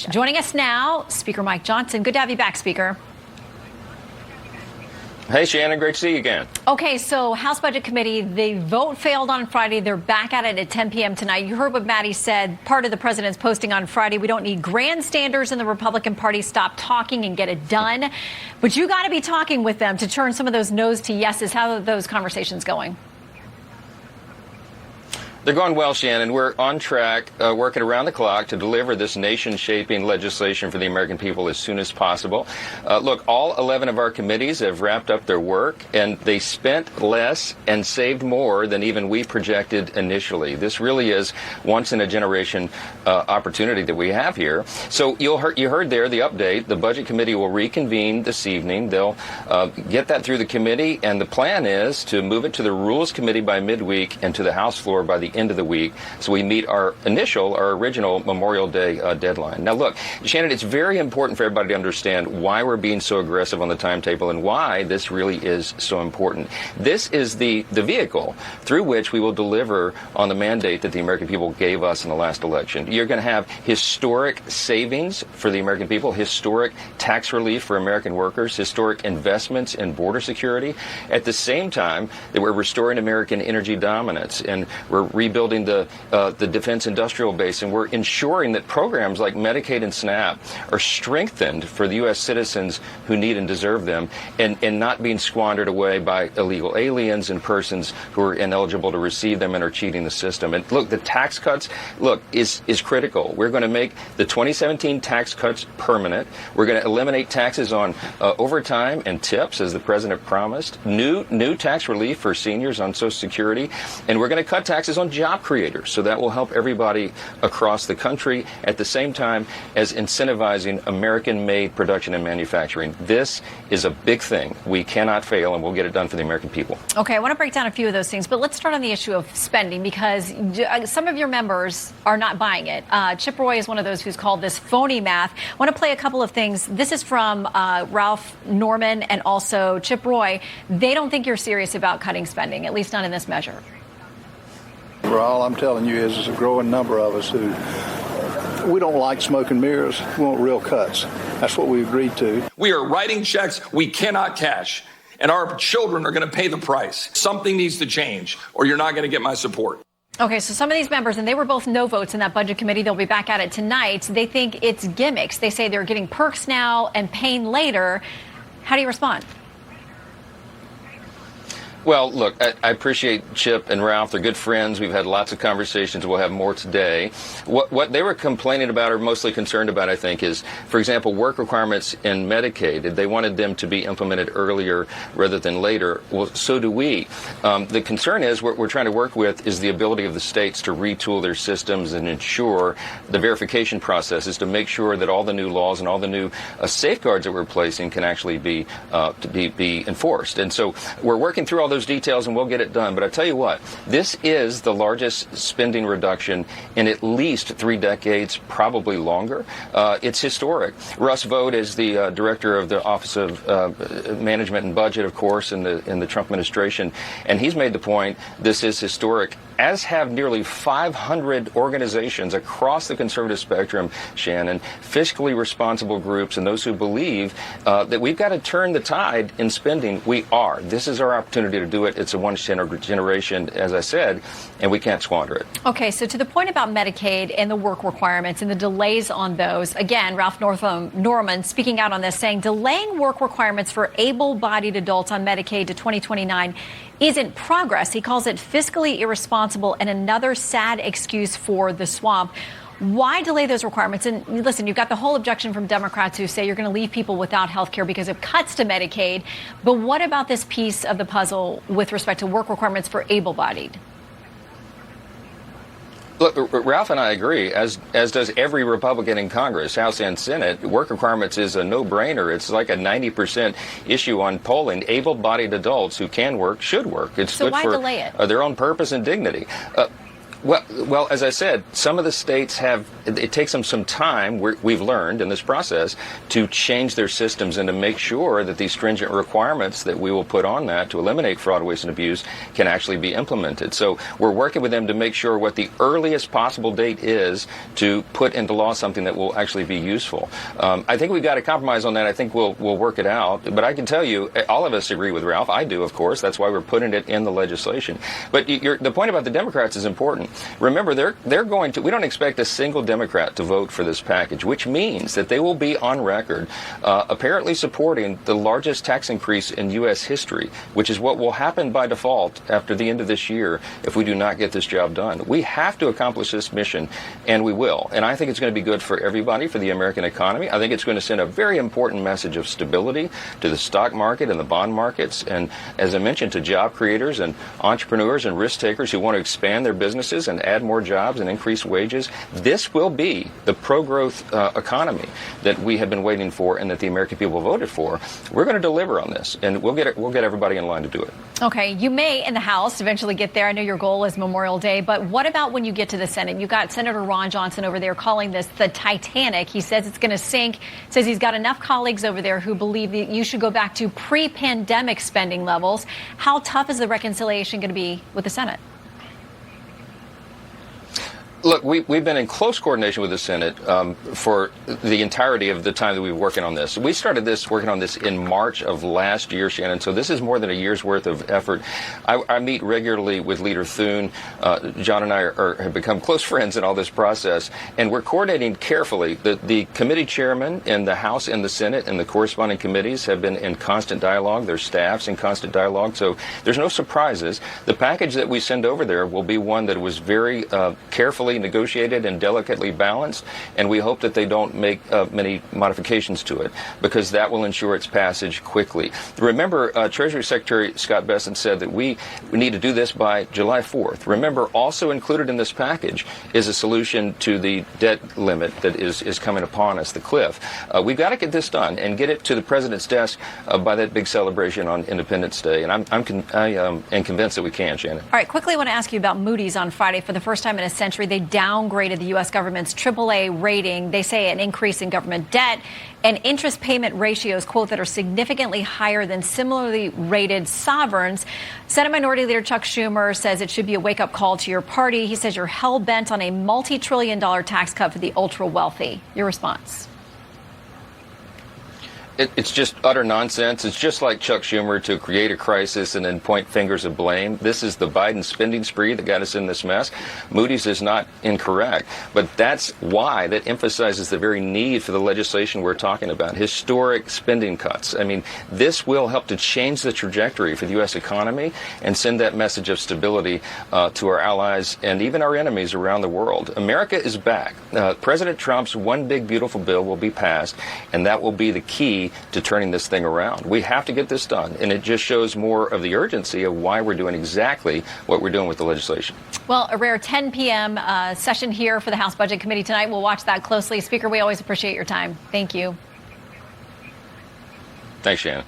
Joining us now, Speaker Mike Johnson. Good to have you back, Speaker. Hey, Shannon, great to see you again. Okay, so House Budget Committee, the vote failed on Friday. They're back at it at 10 p.m. tonight. You heard what Maddie said, part of the president's posting on Friday. We don't need grandstanders in the Republican Party. Stop talking and get it done. But you got to be talking with them to turn some of those no's to yeses. How are those conversations going? They're going well, Shannon. We're on track, working around the clock to deliver this nation-shaping legislation for the American people as soon as possible. Look, all 11 of our committees have wrapped up their work, and they spent less and saved more than even we projected initially. This really is once-in-a-generation opportunity that we have here. So you heard there the update. The Budget Committee will reconvene this evening. They'll get that through the committee, and the plan is to move it to the Rules Committee by midweek and to the House floor by the end of the week, so we meet our original Memorial Day deadline. Now, look, Shannon, it's very important for everybody to understand why we're being so aggressive on the timetable and why this really is so important. This is the vehicle through which we will deliver on the mandate that the American people gave us in the last election. You're going to have historic savings for the American people, historic tax relief for American workers, historic investments in border security, at the same time that we're restoring American energy dominance, and we're rebuilding the defense industrial base, and we're ensuring that programs like Medicaid and SNAP are strengthened for the U.S. citizens who need and deserve them, and not being squandered away by illegal aliens and persons who are ineligible to receive them and are cheating the system. And look, the tax cuts, is critical. We're going to make the 2017 tax cuts permanent. We're going to eliminate taxes on overtime and tips, as the president promised. New tax relief for seniors on Social Security, and we're going to cut taxes on job creators, so that will help everybody across the country at the same time as incentivizing American-made production and manufacturing. This is a big thing. We cannot fail, and we'll get it done for the American people. Okay, I want to break down a few of those things, but let's start on the issue of spending, because some of your members are not buying it. Chip Roy is one of those who's called this phony math. I want to play a couple of things. This is from Ralph Norman and also Chip Roy. They don't think you're serious about cutting spending, at least not in this measure. Well, all I'm telling you is there's a growing number of us who we don't like smoke and mirrors. We want real cuts. That's what we agreed to. We are writing checks we cannot cash, and our children are going to pay the price. Something needs to change, or you're not going to get my support. Okay, so some of these members, and they were both no votes in that budget committee, they'll be back at it tonight. They think it's gimmicks. They say they're getting perks now and pain later. How do you respond? Well, look, I appreciate Chip and Ralph. They're good friends. We've had lots of conversations. We'll have more today. What they were complaining about, or mostly concerned about, I think, is, for example, work requirements in Medicaid. They wanted them to be implemented earlier rather than later. Well, so do we. The concern is what we're trying to work with is the ability of the states to retool their systems and ensure the verification processes to make sure that all the new laws and all the new safeguards that we're placing can actually be enforced. And so we're working through all those details, and we'll get it done. But I tell you what, this is the largest spending reduction in at least 3 decades, probably longer. It's historic. Russ Vought is the director of the Office of Management and Budget, of course, in the Trump administration, and he's made the point this is historic, as have nearly 500 organizations across the conservative spectrum, Shannon, fiscally responsible groups, and those who believe that we've got to turn the tide in spending. We are. This is our opportunity to do it. It's a once-in-a-generation, as I said, and we can't squander it. Okay, so to the point about Medicaid and the work requirements and the delays on those, again, Ralph Norman speaking out on this, saying delaying work requirements for able-bodied adults on Medicaid to 2029 isn't progress. He calls it fiscally irresponsible and another sad excuse for the swamp. Why delay those requirements? And listen, you've got the whole objection from Democrats who say you're going to leave people without health care because of cuts to Medicaid. But what about this piece of the puzzle with respect to work requirements for able-bodied? Look, Ralph and I agree, as does every Republican in Congress, House and Senate. Work requirements is a no-brainer. It's like a 90% issue on polling. Able-bodied adults who can work should work. It's so good why for delay it? Their own purpose and dignity. Well, as I said, some of the states it takes them some time, we've learned in this process, to change their systems and to make sure that these stringent requirements that we will put on that to eliminate fraud, waste, and abuse can actually be implemented. So we're working with them to make sure what the earliest possible date is to put into law something that will actually be useful. I think we've got to compromise on that. I think we'll work it out. But I can tell you, all of us agree with Ralph. I do, of course. That's why we're putting it in the legislation. But the point about the Democrats is important. Remember, they're going to. We don't expect a single Democrat to vote for this package, which means that they will be on record apparently supporting the largest tax increase in U.S. history, which is what will happen by default after the end of this year if we do not get this job done. We have to accomplish this mission, and we will. And I think it's going to be good for everybody, for the American economy. I think it's going to send a very important message of stability to the stock market and the bond markets, and as I mentioned, to job creators and entrepreneurs and risk takers who want to expand their businesses and add more jobs and increase wages. This will be the pro-growth economy that we have been waiting for and that the American people voted for. We're going to deliver on this, and we'll get everybody in line to do it. Okay, you may in the House eventually get there. I know your goal is Memorial Day, but what about when you get to the Senate? You got Senator Ron Johnson over there calling this the Titanic. He says it's going to sink. Says he's got enough colleagues over there who believe that you should go back to pre-pandemic spending levels. How tough is the reconciliation going to be with the Senate? Look, we've been in close coordination with the Senate for the entirety of the time that we've been working on this. We started working on this in March of last year, Shannon, so this is more than a year's worth of effort. I meet regularly with Leader Thune. John and I have become close friends in all this process, and we're coordinating carefully. The committee chairman in the House and the Senate and the corresponding committees have been in constant dialogue. Their staffs in constant dialogue, so there's no surprises. The package that we send over there will be one that was very carefully negotiated and delicately balanced, and we hope that they don't make many modifications to it, because that will ensure its passage quickly. Remember, Treasury Secretary Scott Bessent said that we need to do this by July 4th. Remember, also included in this package is a solution to the debt limit that is coming upon us, the cliff. We've got to get this done and get it to the president's desk by that big celebration on Independence Day, and I am convinced that we can, Shannon. All right, quickly I want to ask you about Moody's on Friday. For the first time in a century, they downgraded the U.S. government's AAA rating. They say an increase in government debt and interest payment ratios, quote, that are significantly higher than similarly rated sovereigns. Senate Minority Leader Chuck Schumer says it should be a wake-up call to your party. He says you're hell-bent on a multi-trillion-dollar tax cut for the ultra-wealthy. Your response? It's just utter nonsense. It's just like Chuck Schumer to create a crisis and then point fingers of blame. This is the Biden spending spree that got us in this mess. Moody's is not incorrect, but that's why that emphasizes the very need for the legislation we're talking about, historic spending cuts. I mean, this will help to change the trajectory for the U.S. economy and send that message of stability to our allies and even our enemies around the world. America is back. President Trump's one big beautiful bill will be passed, and that will be the key to turning this thing around. We have to get this done, and it just shows more of the urgency of why we're doing exactly what we're doing with the legislation. Well, a rare 10 p.m. Session here for the House Budget Committee tonight. We'll watch that closely. Speaker, we always appreciate your time. Thank you. Thanks, Shannon.